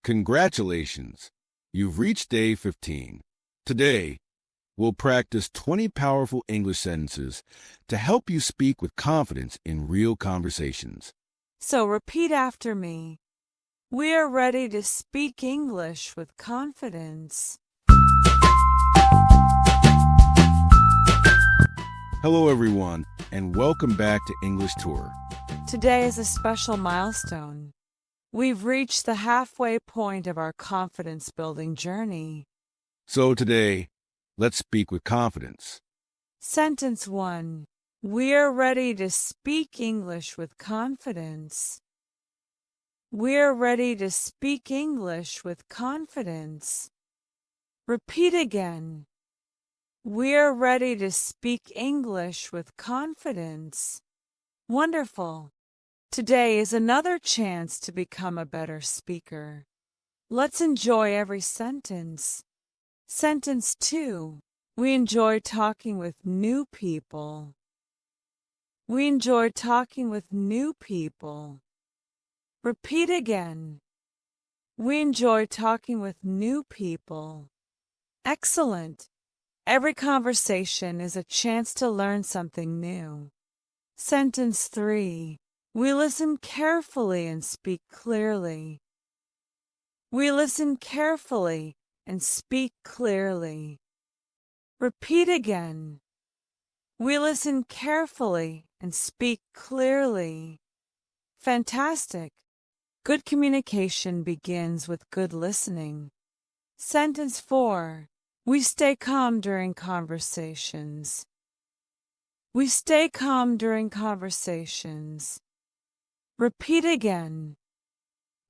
Congratulations! You've reached day 15. Today, we'll practice 20 powerful English sentences to help you speak with confidence in real conversations. So repeat after me. We are ready to speak English with confidence. Hello, everyone, and welcome back to English Tour. Today is a special milestone. We've reached the halfway point of our confidence-building journey. So today, let's speak with confidence. Sentence 1. We are ready to speak English with confidence. We are ready to speak English with confidence. Repeat again. We are ready to speak English with confidence. Wonderful. Today is another chance to become a better speaker. Let's enjoy every sentence. Sentence 2. We enjoy talking with new people. We enjoy talking with new people. Repeat again. We enjoy talking with new people. Excellent. Every conversation is a chance to learn something new. Sentence 3. We listen carefully and speak clearly. We listen carefully and speak clearly. Repeat again. We listen carefully and speak clearly. Fantastic. Good communication begins with good listening. Sentence 4. We stay calm during conversations. We stay calm during conversations. Repeat again.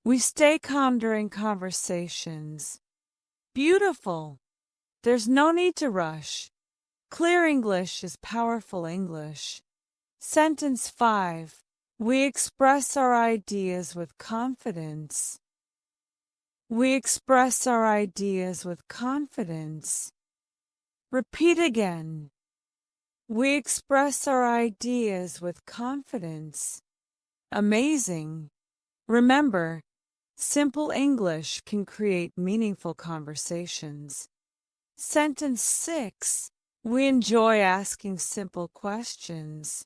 We stay calm during conversations. Beautiful. There's no need to rush. Clear English is powerful English. Sentence 5. We express our ideas with confidence. We express our ideas with confidence. Repeat again. We express our ideas with confidence. Amazing. Remember, simple English can create meaningful conversations. Sentence 6. We enjoy asking simple questions.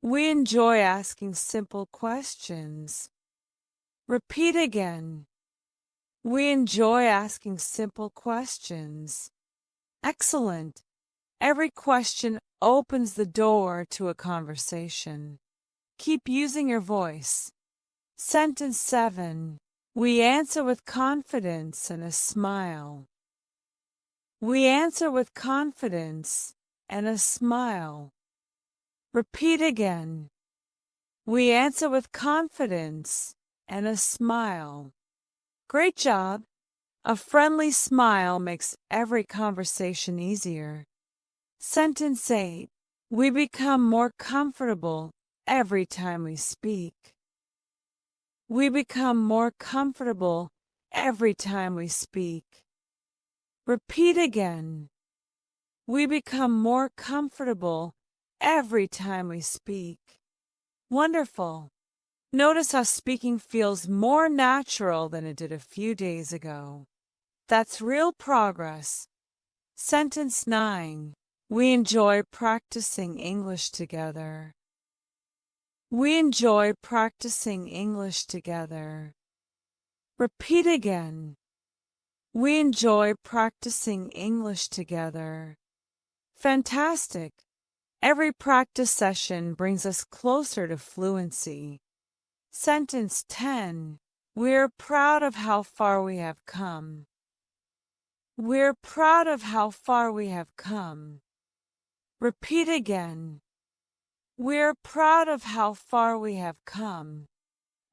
We enjoy asking simple questions. Repeat again. We enjoy asking simple questions. Excellent. Every question opens the door to a conversation. Keep using your voice. Sentence 7. We answer with confidence and a smile. We answer with confidence and a smile. Repeat again. We answer with confidence and a smile. Great job! A friendly smile makes every conversation easier. Sentence 8. We become more comfortable every time we speak. We become more comfortable every time we speak. Repeat again. We become more comfortable every time we speak. Wonderful. Notice how speaking feels more natural than it did a few days ago. That's real progress. Sentence 9. We enjoy practicing English together. We enjoy practicing English together. Repeat again. We enjoy practicing English together. Fantastic. Every practice session brings us closer to fluency. Sentence 10. We're proud of how far we have come. We're proud of how far we have come. Repeat again. We're proud of how far we have come.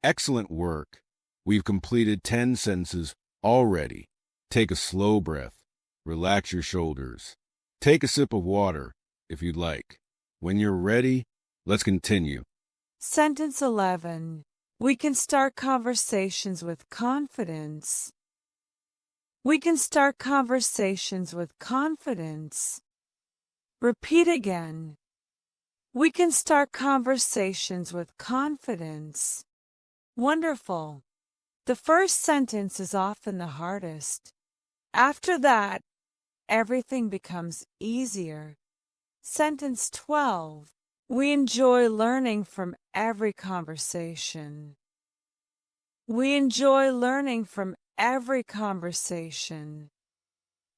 Excellent work. We've completed 10 sentences already. Take a slow breath. Relax your shoulders. Take a sip of water, if you'd like. When you're ready, let's continue. Sentence 11. We can start conversations with confidence. We can start conversations with confidence. Repeat again. We can start conversations with confidence. Wonderful. The first sentence is often the hardest. After that, everything becomes easier. Sentence 12. We enjoy learning from every conversation. We enjoy learning from every conversation.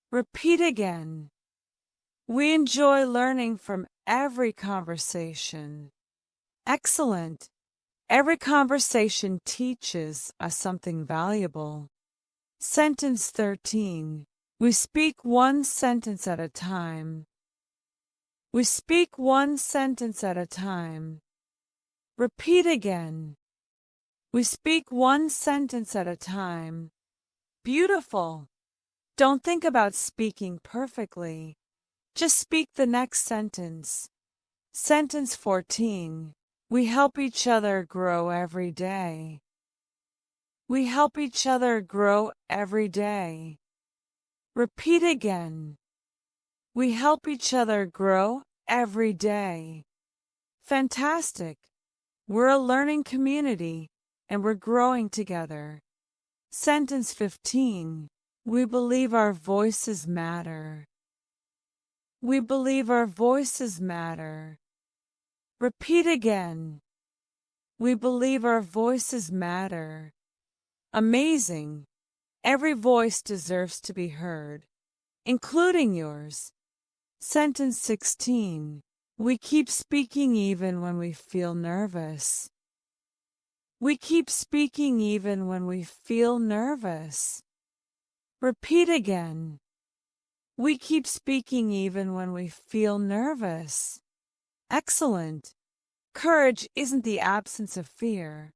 Repeat again. We enjoy learning from every conversation. Excellent. Every conversation teaches us something valuable. Sentence 13. We speak one sentence at a time. We speak one sentence at a time. Repeat again. We speak one sentence at a time. Beautiful. Don't think about speaking perfectly. Just speak the next sentence. Sentence 14. We help each other grow every day. We help each other grow every day. Repeat again. We help each other grow every day. Fantastic. We're a learning community and we're growing together. Sentence 15. We believe our voices matter. We believe our voices matter. Repeat again. We believe our voices matter. Amazing. Every voice deserves to be heard, including yours. Sentence 16. We keep speaking even when we feel nervous. We keep speaking even when we feel nervous. Repeat again. We keep speaking even when we feel nervous. Excellent. Courage isn't the absence of fear.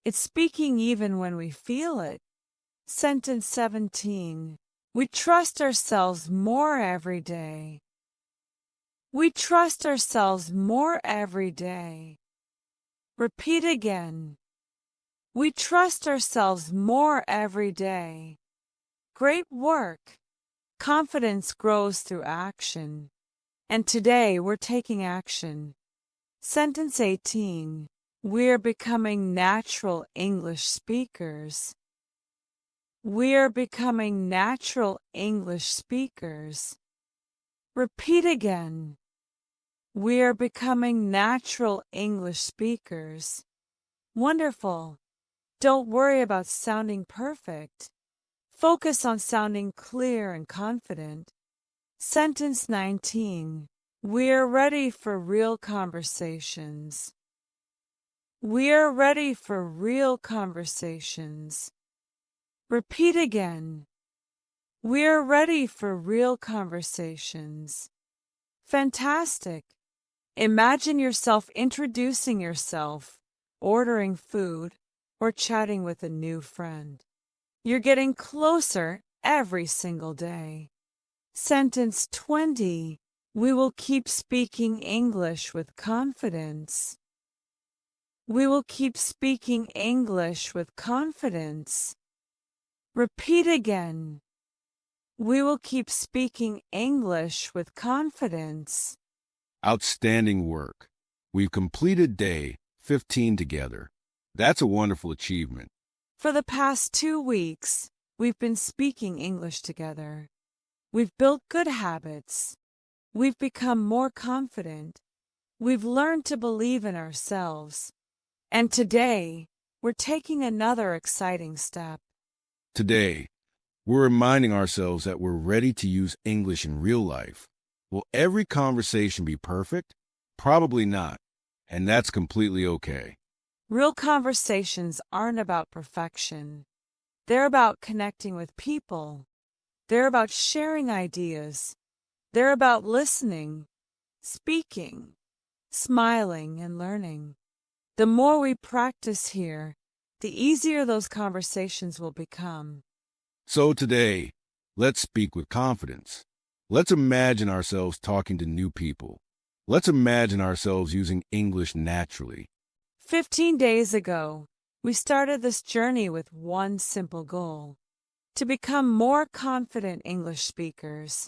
It's speaking even when we feel it. Sentence 17. We trust ourselves more every day. We trust ourselves more every day. Repeat again. We trust ourselves more every day. Great work. Confidence grows through action. And today we're taking action. Sentence 18. We're becoming natural English speakers. We're becoming natural English speakers. Repeat again. We're becoming natural English speakers. Wonderful. Don't worry about sounding perfect. Focus on sounding clear and confident. Sentence 19. We're ready for real conversations. We're ready for real conversations. Repeat again. We're ready for real conversations. Fantastic. Imagine yourself introducing yourself, ordering food, or chatting with a new friend. You're getting closer every single day. Sentence 20. We will keep speaking English with confidence. We will keep speaking English with confidence. Repeat again. We will keep speaking English with confidence. Outstanding work. We've completed day 15 together. That's a wonderful achievement. For the past 2 weeks, we've been speaking English together. We've built good habits. We've become more confident. We've learned to believe in ourselves. And today, we're taking another exciting step. Today, we're reminding ourselves that we're ready to use English in real life. Will every conversation be perfect? Probably not. And that's completely okay. Real conversations aren't about perfection. They're about connecting with people. They're about sharing ideas. They're about listening, speaking, smiling, and learning. The more we practice here, the easier those conversations will become. So today, let's speak with confidence. Let's imagine ourselves talking to new people. Let's imagine ourselves using English naturally. 15 days ago, we started this journey with one simple goal: to become more confident English speakers.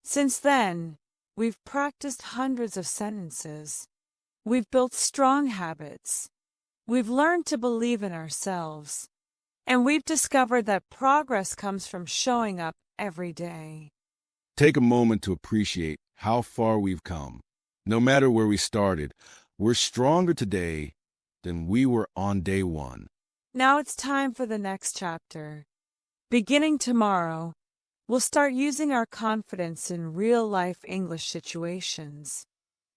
Since then, we've practiced hundreds of sentences. We've built strong habits. We've learned to believe in ourselves. And we've discovered that progress comes from showing up every day. Take a moment to appreciate how far we've come. No matter where we started, we're stronger today than we were on day one. Now it's time for the next chapter. Beginning tomorrow, we'll start using our confidence in real-life English situations.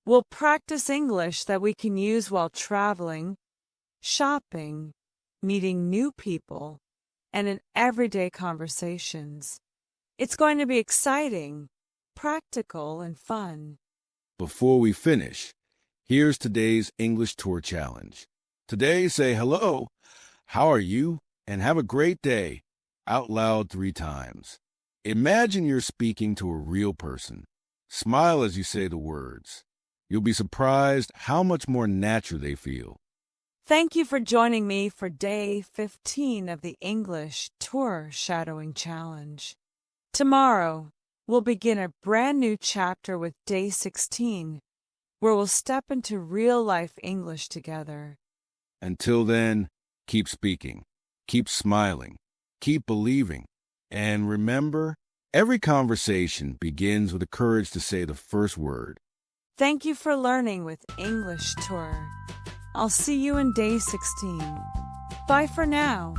We'll practice English that we can use while traveling, shopping, meeting new people, and in everyday conversations. It's going to be exciting, practical, and fun. Before we finish, here's today's English Tour Challenge. Today, say hello, how are you, and have a great day out loud 3 times. Imagine you're speaking to a real person. Smile as you say the words. You'll be surprised how much more natural they feel. Thank you for joining me for day 15 of the English Tour Shadowing Challenge. Tomorrow, we'll begin a brand new chapter with day 16, where we'll step into real-life English together. Until then, keep speaking, keep smiling, keep believing, and remember, every conversation begins with the courage to say the first word. Thank you for learning with English Tour. I'll see you in day 16. Bye for now.